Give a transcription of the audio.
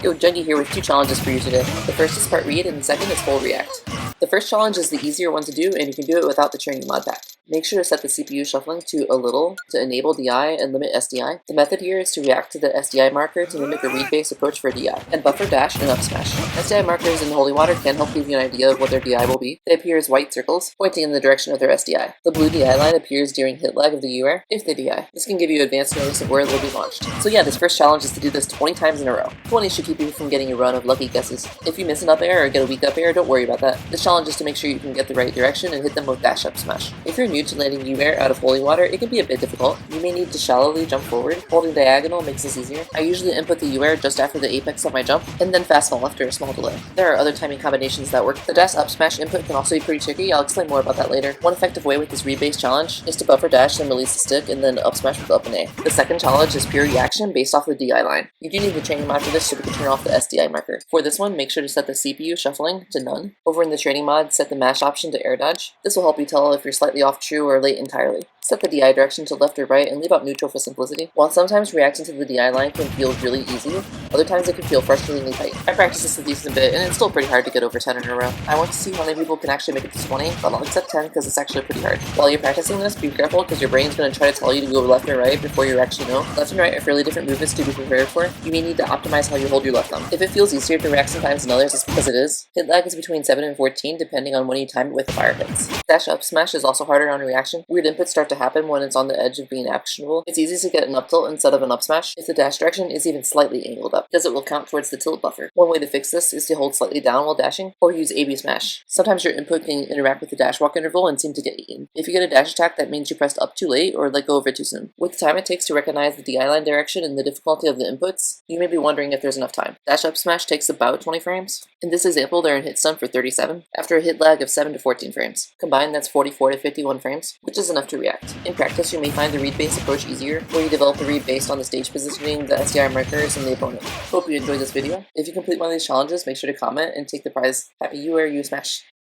Yo, Juggy here with two challenges for you today. The first is part read and the second is full react. The first challenge is the easier one to do, and you can do it without the training mod pack. Make sure to set the CPU shuffling to a little to enable DI and limit SDI. The method here is to react to the SDI marker to mimic a read-based approach for DI, and buffer dash and up smash. SDI markers in holy water can help give you an idea of what their DI will be. They appear as white circles, pointing in the direction of their SDI. The blue DI line appears during hit lag of the Uair if they DI. This can give you advanced notice of where it will be launched. So yeah, this first challenge is to do this 20 times in a row. 20 should keep you from getting a run of lucky guesses. If you miss an up air or get a weak up air, don't worry about that. This challenge is to make sure you can get the right direction and hit them with dash up smash. If you're new to landing Uair out of holy water, it can be a bit difficult. You may need to shallowly jump forward. Holding diagonal makes this easier. I usually input the Uair just after the apex of my jump, and then fast fall after a small delay. There are other timing combinations that work. The dash up smash input can also be pretty tricky. I'll explain more about that later. One effective way with this read-based challenge is to buffer dash, then release the stick, and then up smash with up and A. The second challenge is pure reaction based off the DI line. You do need the training mod for this so we can turn off the SDI marker. For this one, make sure to set the CPU shuffling to none. Over in the training mod, set the mash option to air dodge. This will help you tell if you're slightly off true or late entirely. Set the DI direction to left or right and leave out neutral for simplicity. While sometimes reacting to the DI line can feel really easy, other times it can feel frustratingly tight. I practiced this a decent bit and it's still pretty hard to get over 10 in a row. I want to see how many people can actually make it to 20, but I'll accept 10 because it's actually pretty hard. While you're practicing this, be careful because your brain's going to try to tell you to go left or right before you actually know. Left and right are fairly different movements to be prepared for. You may need to optimize how you hold your left thumb. If it feels easier to react sometimes than others, it's because it is. Hit lag is between 7 and 14 depending on when you time it with the fire hits. Dash up smash is also harder on reaction. Weird inputs start to happen when it's on the edge of being actionable. It's easy to get an up tilt instead of an up smash if the dash direction is even slightly angled up, because it will count towards the tilt buffer. One way to fix this is to hold slightly down while dashing, or use AB smash. Sometimes your input can interact with the dash walk interval and seem to get eaten. If you get a dash attack, that means you pressed up too late or let go of it too soon. With the time it takes to recognize the DI line direction and the difficulty of the inputs, you may be wondering if there's enough time. Dash up smash takes about 20 frames. In this example, they're in hit stun for 37, after a hit lag of 7 to 14 frames. Combined, that's 44 to 51 frames, which is enough to react. In practice, you may find the read-based approach easier, where you develop the read based on the stage positioning, the SDI markers, and the opponent. Hope you enjoyed this video. If you complete one of these challenges, make sure to comment and take the prize. Happy Uair Usmash!